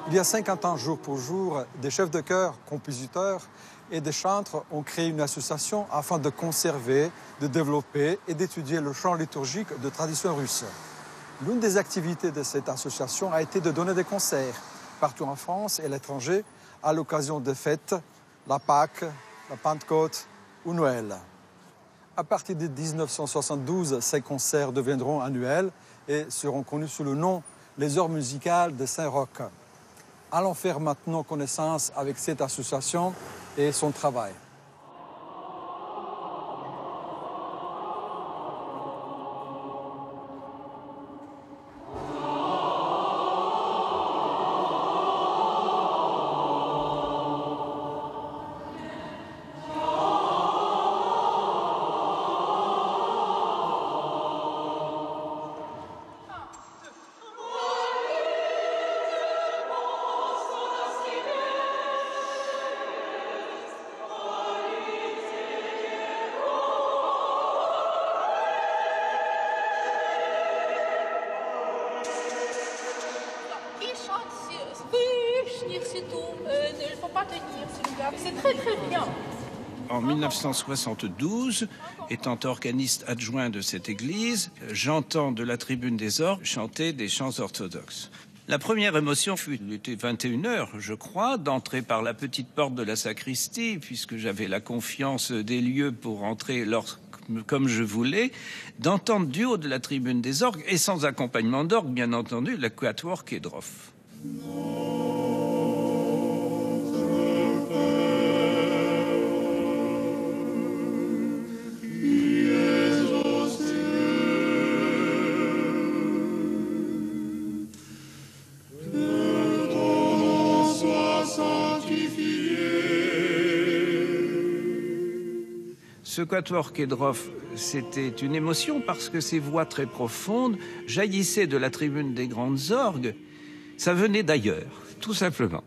Il y a 50 ans, jour pour jour, des chefs de chœur, compositeurs et des chantres ont créé une association afin de conserver, de développer et d'étudier le chant liturgique de tradition russe. L'une des activités de cette association a été de donner des concerts partout en France et à l'étranger à l'occasion des fêtes, la Pâques, la Pentecôte ou Noël. À partir de 1972, ces concerts deviendront annuels et seront connus sous le nom les Heures musicales de Saint-Roch. Allons faire maintenant connaissance avec cette association et son travail. C'est très très bien. En 1972, étant organiste adjoint de cette église, j'entends de la tribune des orgues chanter des chants orthodoxes. La première émotion fut, il était 21h, je crois, d'entrer par la petite porte de la sacristie, puisque j'avais la confiance des lieux pour entrer comme je voulais, d'entendre du haut de la tribune des orgues, et sans accompagnement d'orgue, bien entendu, le quatuor Kedrov. Ce quatuor Kedrov, c'était une émotion parce que ces voix très profondes jaillissaient de la tribune des grandes orgues. Ça venait d'ailleurs, tout simplement.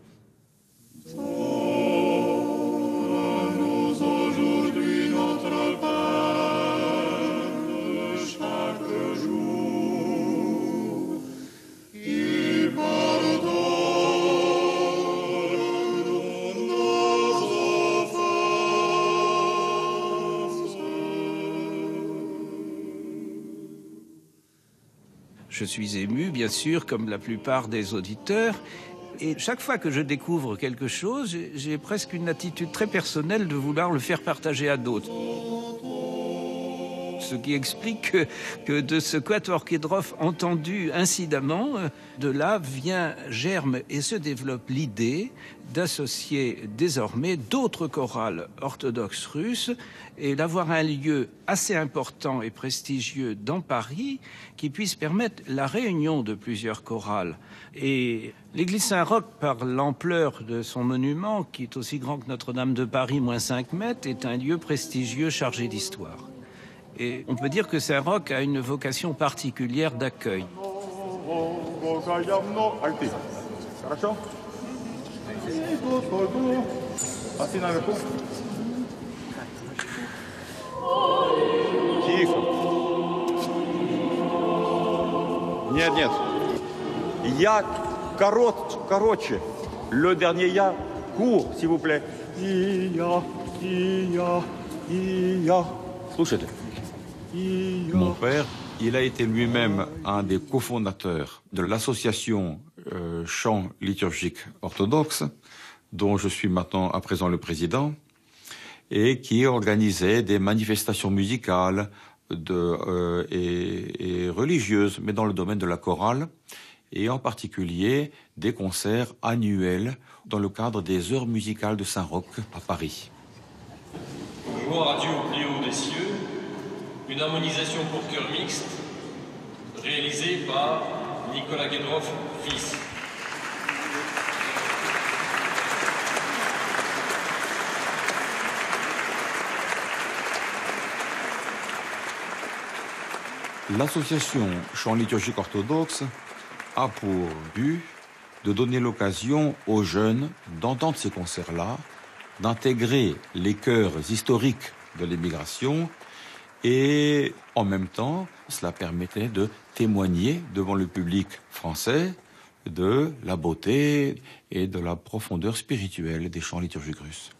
Je suis ému, bien sûr, comme la plupart des auditeurs. Et chaque fois que je découvre quelque chose, j'ai presque une attitude très personnelle de vouloir le faire partager à d'autres. Ce qui explique que de ce quatuor Kedrov entendu incidemment, de là germe et se développe l'idée d'associer désormais d'autres chorales orthodoxes russes et d'avoir un lieu assez important et prestigieux dans Paris qui puisse permettre la réunion de plusieurs chorales. Et l'église Saint-Roch, par l'ampleur de son monument, qui est aussi grand que Notre-Dame de Paris, moins 5 mètres, est un lieu prestigieux chargé d'histoire. Et on peut dire que Saint-Roch a une vocation particulière d'accueil. Нет, нет. Я короче. Le dernier я court, s'il vous plaît. Слушайте. Mon père, il a été lui-même un des cofondateurs de l'association chant liturgique orthodoxe, dont je suis maintenant à présent le président, et qui organisait des manifestations musicales et religieuses, mais dans le domaine de la chorale, et en particulier des concerts annuels dans le cadre des Heures musicales de Saint-Roch à Paris. Gloire à Dieu au plus haut des cieux, une harmonisation pour chœur mixte, réalisée par Nicolas Kedrov, fils. L'association chant liturgique orthodoxe a pour but de donner l'occasion aux jeunes d'entendre ces concerts-là, d'intégrer les chœurs historiques de l'émigration et en même temps, cela permettait de témoigner devant le public français de la beauté et de la profondeur spirituelle des chants liturgiques russes.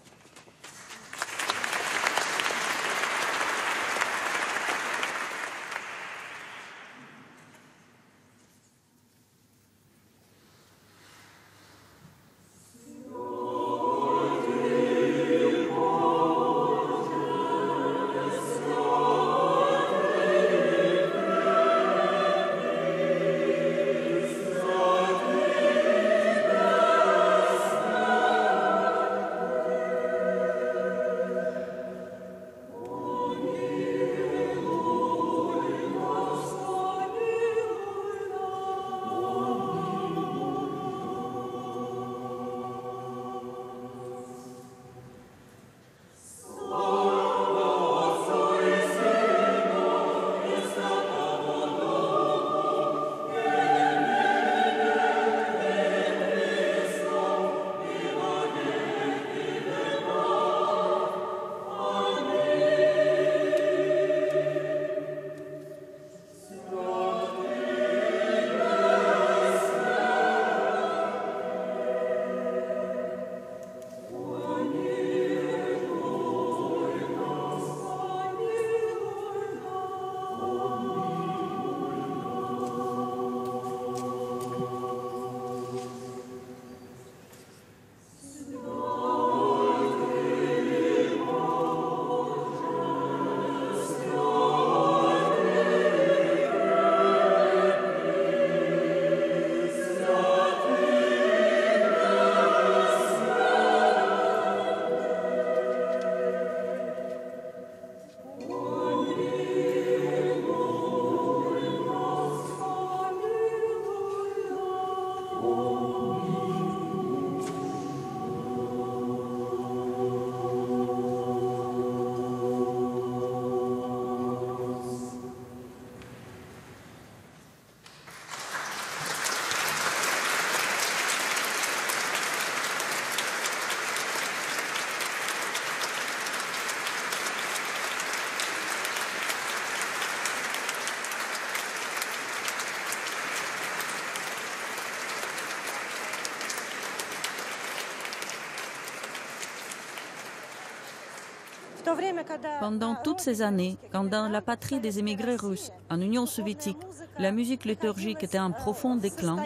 Pendant toutes ces années, quand dans la patrie des émigrés russes, en Union soviétique, la musique liturgique était en profond déclin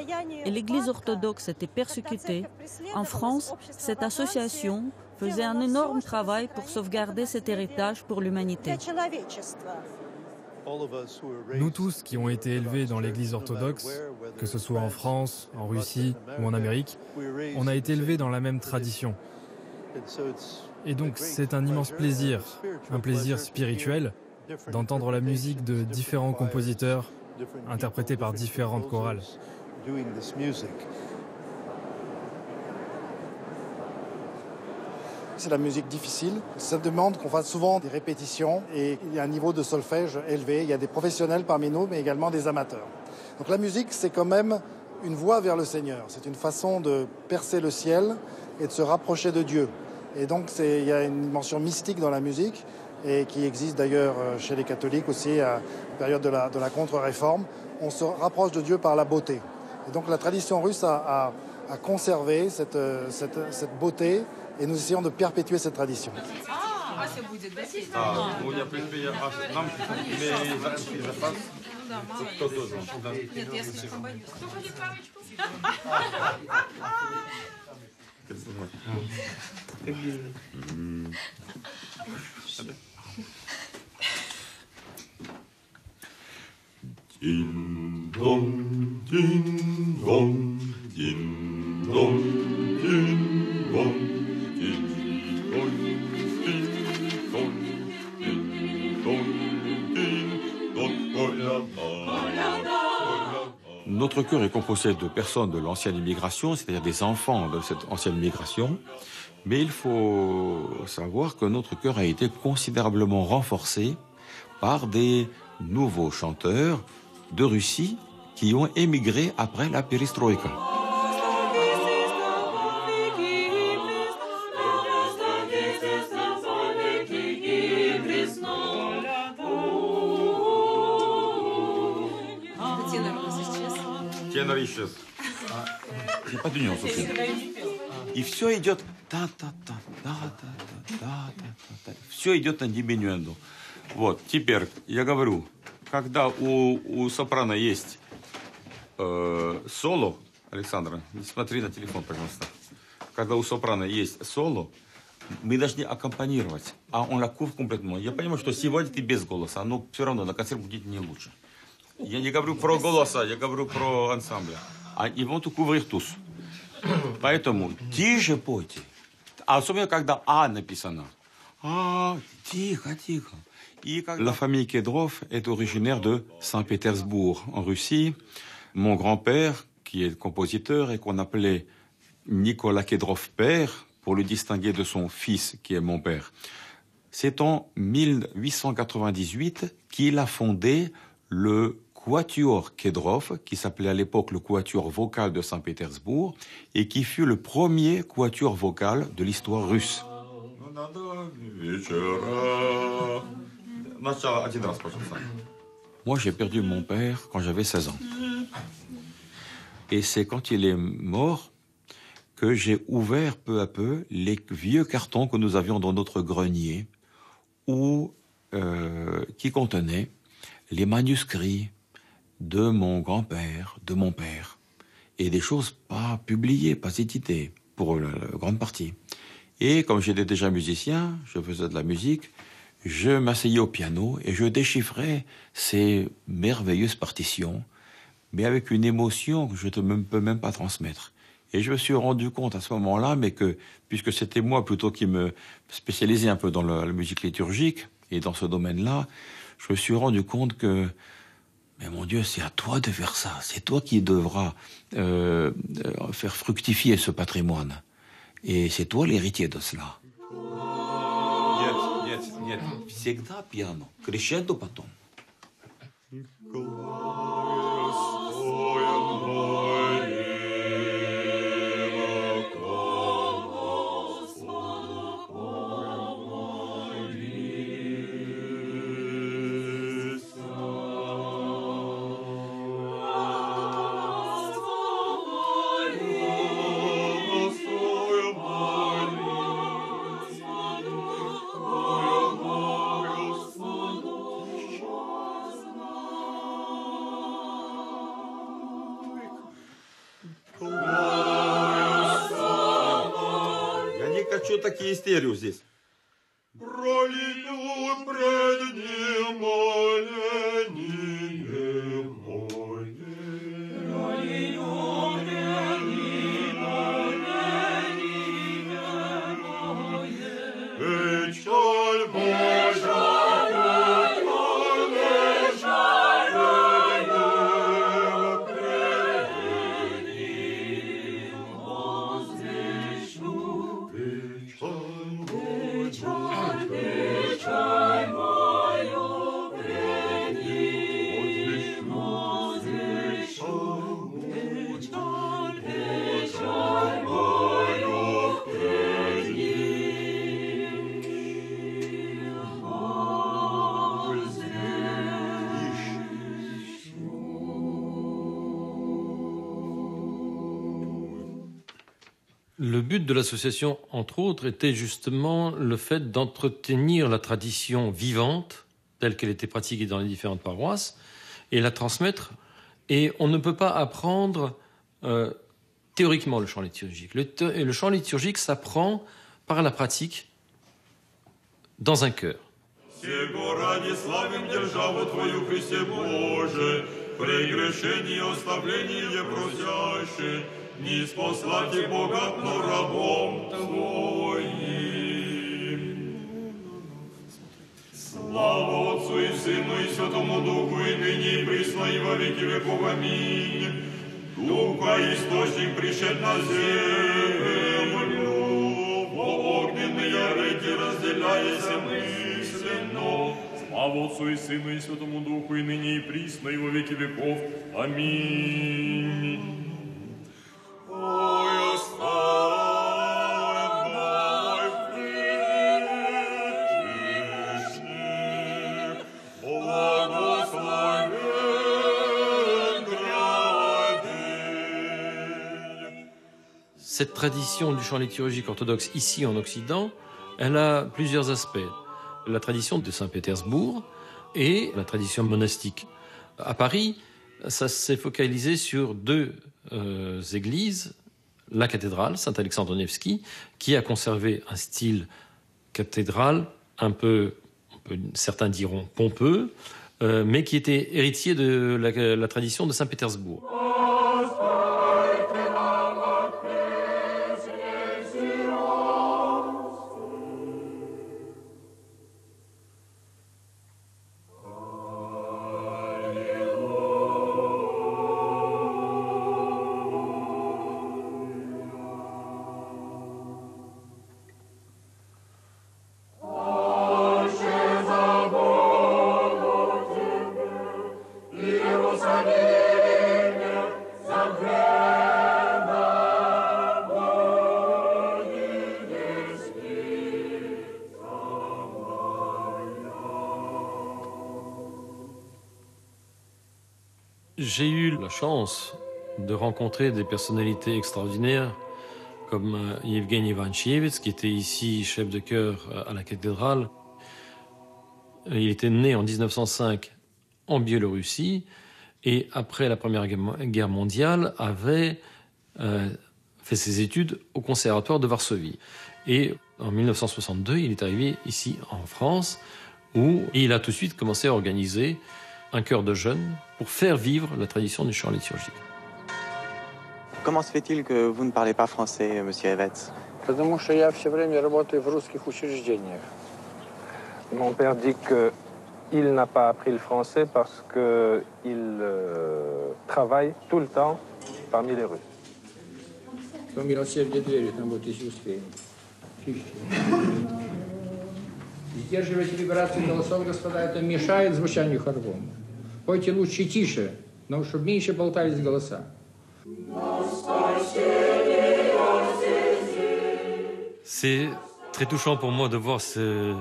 et l'Église orthodoxe était persécutée, en France, cette association faisait un énorme travail pour sauvegarder cet héritage pour l'humanité. Nous tous qui ont été élevés dans l'Église orthodoxe, que ce soit en France, en Russie ou en Amérique, on a été élevés dans la même tradition. Et donc c'est un immense plaisir, un plaisir spirituel, d'entendre la musique de différents compositeurs interprétée par différentes chorales. C'est la musique difficile. Ça demande qu'on fasse souvent des répétitions et il y a un niveau de solfège élevé. Il y a des professionnels parmi nous, mais également des amateurs. Donc la musique, c'est quand même une voie vers le Seigneur. C'est une façon de percer le ciel et de se rapprocher de Dieu. Et donc il y a une dimension mystique dans la musique et qui existe d'ailleurs chez les catholiques aussi à la période de la contre-réforme. On se rapproche de Dieu par la beauté. Et donc la tradition russe a conservé cette beauté et nous essayons de perpétuer cette tradition. Din dong, din dong, din dong, din dong, din dong, din dong, din dong, din dong, Notre chœur est composé de personnes de l'ancienne immigration, c'est-à-dire des enfants de cette ancienne immigration. Mais il faut savoir que notre chœur a été considérablement renforcé par des nouveaux chanteurs de Russie qui ont émigré après la perestroïka. Тенор исчез. Я поднял, слушай. И все идет все идет на диминуэнду. Вот, теперь я говорю, когда у сопрано есть соло, Александра, не смотри на телефон, пожалуйста. Когда у сопрано есть соло, мы должны аккомпанировать, а он la couvre complètement. Я понимаю, что сегодня ты без голоса, но все равно на концерт будет не лучше. Я не говорю про голоса, я говорю про ансамбля. Они vont couvrir tous. Поэтому тише пойте. Особенно, когда «А» написано. Тихо, тихо. La famille Kedrov est originaire de Saint-Pétersbourg, en Russie. Mon grand-père, qui est compositeur et qu'on appelait Nicolas Kedrov père, pour le distinguer de son fils, qui est mon père. C'est en 1898 qu'il a fondé le Quatuor Kedrov, qui s'appelait à l'époque le Quatuor vocal de Saint-Pétersbourg, et qui fut le premier quatuor vocal de l'histoire russe. Moi, j'ai perdu mon père quand j'avais 16 ans. Et c'est quand il est mort que j'ai ouvert peu à peu les vieux cartons que nous avions dans notre grenier, qui contenaient les manuscrits de mon grand-père, de mon père, et des choses pas publiées, pas éditées, pour la grande partie. Et comme j'étais déjà musicien, je faisais de la musique, je m'asseyais au piano et je déchiffrais ces merveilleuses partitions, mais avec une émotion que je ne peux même pas transmettre. Et je me suis rendu compte à ce moment-là, mais que, puisque c'était moi plutôt qui me spécialisais un peu dans la musique liturgique, et dans ce domaine-là, je me suis rendu compte que, mais mon Dieu, c'est à toi de faire ça. C'est toi qui devras faire fructifier ce patrimoine. Et c'est toi l'héritier de cela. Нет. Всегда пьяно. Crescendo потом. Что такие истерию здесь? Пролету пред ним моление мое. Пролету пред ним моление мое. Печаль Божия, Le but de l'association, entre autres, était justement le fait d'entretenir la tradition vivante, telle qu'elle était pratiquée dans les différentes paroisses, et la transmettre. Et on ne peut pas apprendre théoriquement le chant liturgique. Le chant liturgique s'apprend par la pratique dans un chœur. Не спаслати Бога, но рабом Твоим. Слава Отцу и Сыну и Святому Духу, и ныне и присно, и во веки веков. Аминь. Духа источник пришед на землю, во огненные реки разделяясь мысленно, Слава Отцу и Сыну и Святому Духу, и ныне и присно, и во веки веков. Аминь. Ой, оставь мой грешник, благословен грядый. Cette tradition du chant liturgique orthodoxe ici en Occident, elle a plusieurs aspects. La tradition de Saint-Pétersbourg et la tradition monastique. À Paris, ça s'est focalisé sur deux églises. La cathédrale, Saint-Alexandre Nevski, qui a conservé un style cathédrale un peu, certains diront pompeux, mais qui était héritier de la tradition de Saint-Pétersbourg. J'ai eu la chance de rencontrer des personnalités extraordinaires comme Yevgeny Ivanchevitz, qui était ici chef de chœur à la cathédrale. Il était né en 1905 en Biélorussie et après la Première Guerre mondiale avait fait ses études au Conservatoire de Varsovie. Et en 1962, il est arrivé ici en France où il a tout de suite commencé à organiser un chœur de jeunes pour faire vivre la tradition du chant liturgique. Comment se fait-il que vous ne parlez pas français, monsieur Evets? Потому что я все время работаю в русских учреждениях. Mon père dit qu'il n'a pas appris le français parce qu'il travaille tout le temps parmi les Russes. Кто милосердие дверью, там вот если успеем. Сдерживайте вибрацию голосов, господа, это мешает звучанию хорвом. Пойте лучше тише, но чтобы меньше болтались голоса. C'est très touchant pour moi de voir ce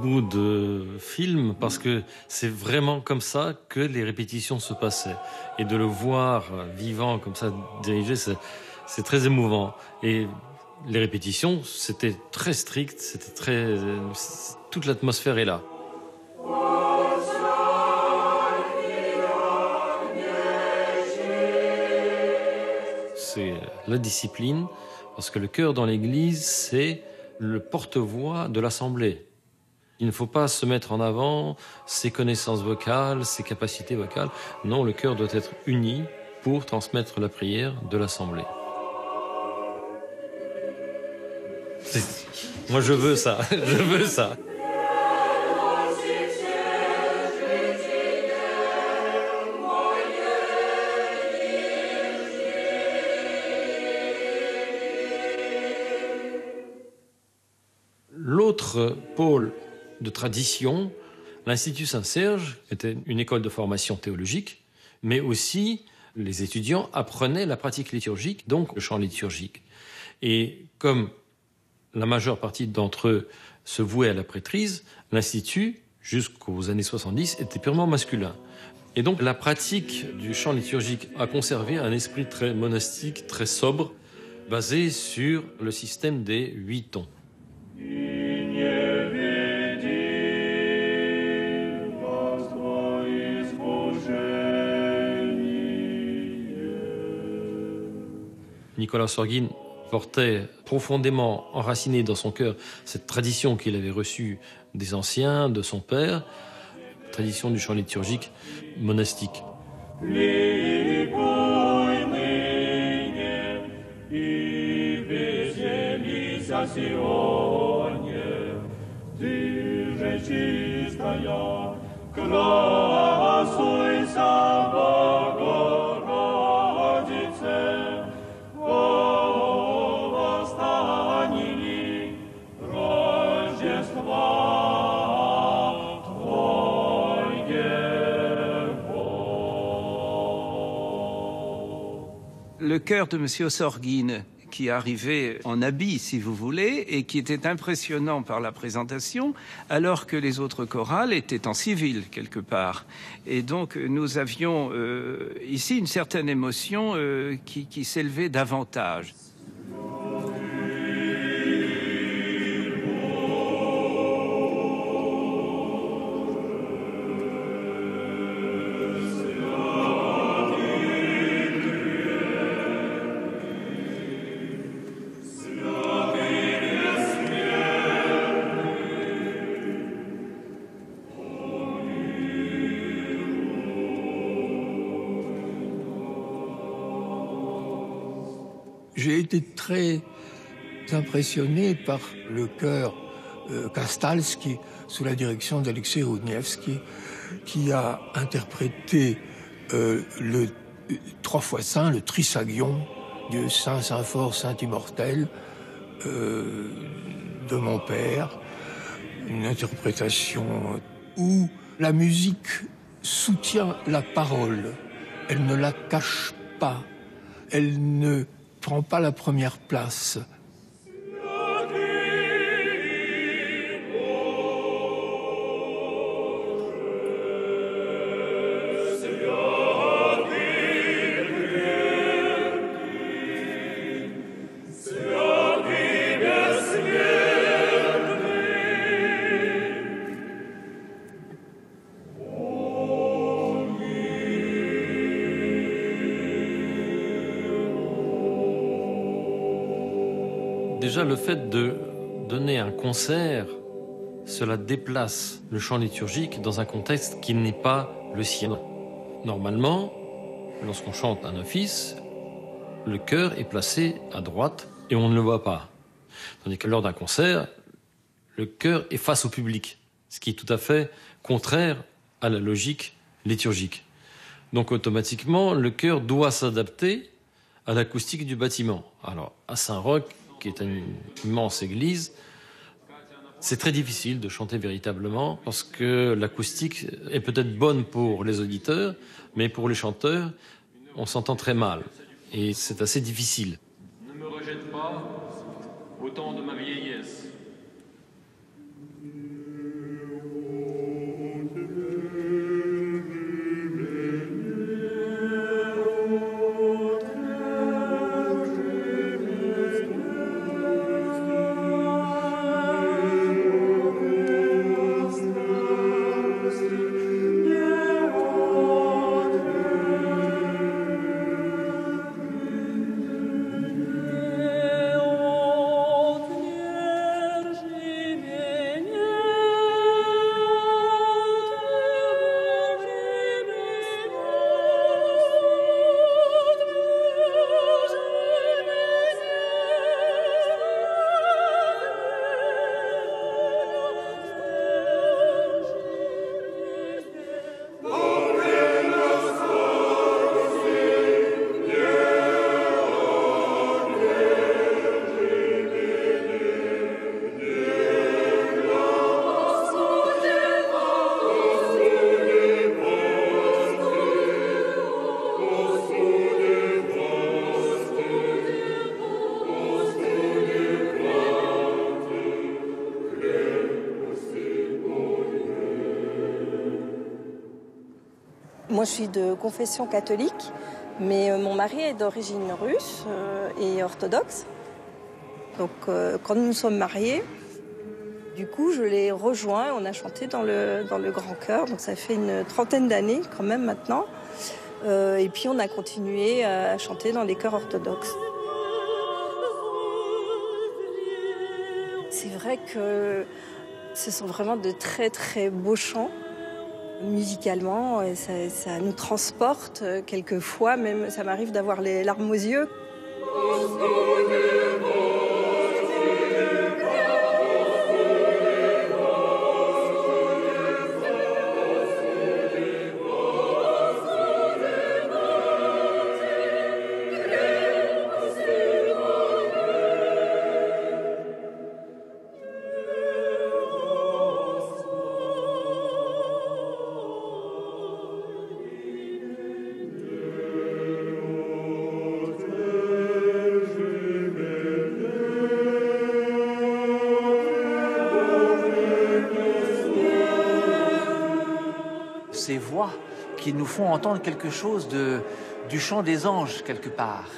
bout de film parce que c'est vraiment comme ça que les répétitions se passaient. Et de le voir vivant comme ça, dirigé, c'est très émouvant. Et les répétitions, c'était très strict, c'était très... toute l'atmosphère est là. C'est la discipline, parce que le chœur dans l'église, c'est le porte-voix de l'assemblée. Il ne faut pas se mettre en avant ses connaissances vocales, ses capacités vocales. Non, le chœur doit être uni pour transmettre la prière de l'assemblée. Moi, je veux ça, je veux ça. L'autre pôle de tradition, l'Institut Saint-Serge était une école de formation théologique, mais aussi les étudiants apprenaient la pratique liturgique, donc le chant liturgique. Et comme la majeure partie d'entre eux se vouaient à la prêtrise, l'Institut, jusqu'aux années 70, était purement masculin. Et donc la pratique du chant liturgique a conservé un esprit très monastique, très sobre, basé sur le système des 8 tons. Nicolas Sorgin portait profondément enraciné dans son cœur cette tradition qu'il avait reçue des anciens, de son père, tradition du chant liturgique monastique. Le chœur de M. Sorguine, qui arrivait en habit, si vous voulez, et qui était impressionnant par la présentation, alors que les autres chorales étaient en civil, quelque part. Et donc, nous avions ici une certaine émotion qui s'élevait davantage. J'ai été très impressionné par le chœur Kastalski, sous la direction d'Alexei Roudnievski, qui a interprété le 3 x Saint, le Trisagion, Dieu Saint, Saint Fort, Saint Immortel, de mon père. Une interprétation où la musique soutient la parole, elle ne la cache pas, elle ne prend pas la première place. Déjà, le fait de donner un concert, cela déplace le chant liturgique dans un contexte qui n'est pas le sien. Normalement, lorsqu'on chante un office, le chœur est placé à droite et on ne le voit pas. Tandis que lors d'un concert, le chœur est face au public, ce qui est tout à fait contraire à la logique liturgique. Donc automatiquement, le chœur doit s'adapter à l'acoustique du bâtiment. Alors, à Saint-Roch, qui est une immense église, c'est très difficile de chanter véritablement parce que l'acoustique est peut-être bonne pour les auditeurs, mais pour les chanteurs, on s'entend très mal. Et c'est assez difficile. Ne me rejette pas au temps de ma vieillesse. Moi, je suis de confession catholique, mais mon mari est d'origine russe et orthodoxe. Donc, quand nous nous sommes mariés, du coup, je l'ai rejoint. On a chanté dans le grand chœur. Donc, ça fait une 30aine d'années quand même maintenant. Et puis, on a continué à chanter dans les chœurs orthodoxes. C'est vrai que ce sont vraiment de très, très beaux chants. Musicalement, ça nous transporte quelquefois, même ça m'arrive d'avoir les larmes aux yeux. ces voix qui nous font entendre quelque chose du chant des anges quelque part,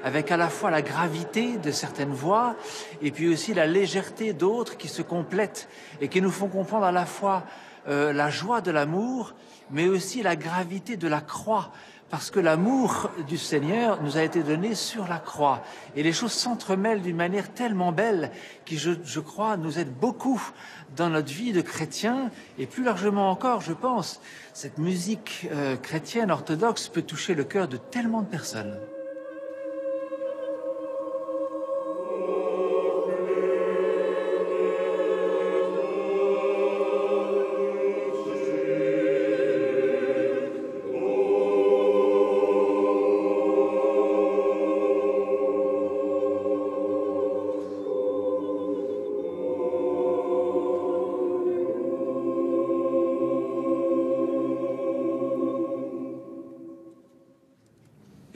avec à la fois la gravité de certaines voix et puis aussi la légèreté d'autres qui se complètent et qui nous font comprendre à la fois la joie de l'amour, mais aussi la gravité de la croix, parce que l'amour du Seigneur nous a été donné sur la croix. Et les choses s'entremêlent d'une manière tellement belle qui, je crois, nous aide beaucoup dans notre vie de chrétien. Et plus largement encore, je pense, cette musique chrétienne orthodoxe peut toucher le cœur de tellement de personnes.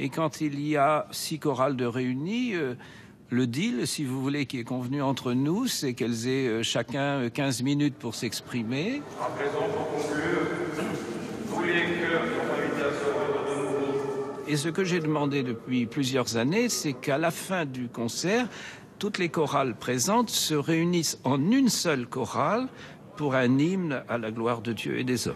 Et quand il y a 6 chorales de réunies, le deal, si vous voulez, qui est convenu entre nous, c'est qu'elles aient chacun 15 minutes pour s'exprimer. À présent, pour conclure, tous les chœurs sont invités à se rendre de nouveau. Et ce que j'ai demandé depuis plusieurs années, c'est qu'à la fin du concert, toutes les chorales présentes se réunissent en une seule chorale pour un hymne à la gloire de Dieu et des hommes.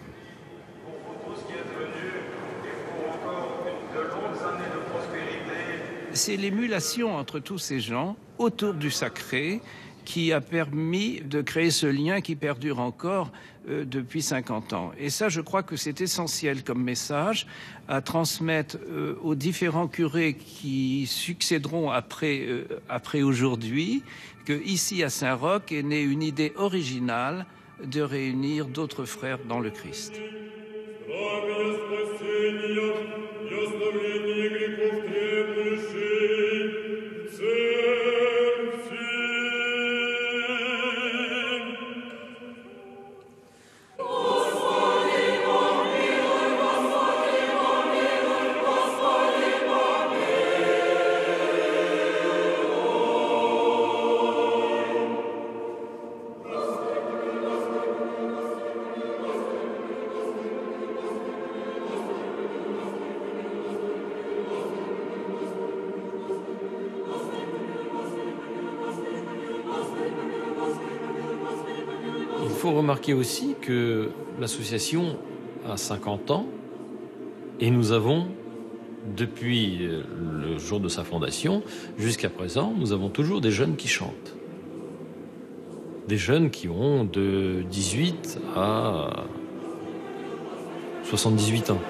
C'est l'émulation entre tous ces gens autour du sacré qui a permis de créer ce lien qui perdure encore depuis 50 ans. Et ça, je crois que c'est essentiel comme message à transmettre aux différents curés qui succéderont après aujourd'hui, que ici à Saint-Roch est née une idée originale de réunir d'autres frères dans le Christ. Il faut remarquer aussi que l'association a 50 ans et nous avons, depuis le jour de sa fondation jusqu'à présent, nous avons toujours des jeunes qui chantent. Des jeunes qui ont de 18 à 78 ans.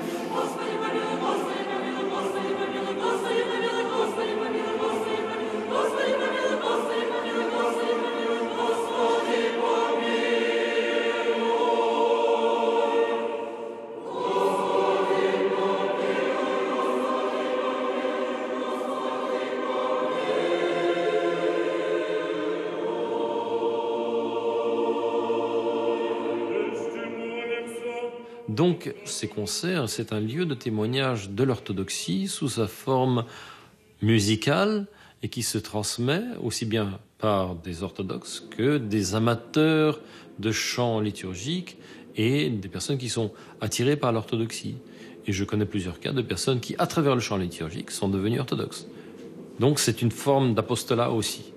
Donc, ces concerts, c'est un lieu de témoignage de l'orthodoxie sous sa forme musicale et qui se transmet aussi bien par des orthodoxes que des amateurs de chants liturgiques et des personnes qui sont attirées par l'orthodoxie. Et je connais plusieurs cas de personnes qui, à travers le chant liturgique, sont devenues orthodoxes. Donc, c'est une forme d'apostolat aussi.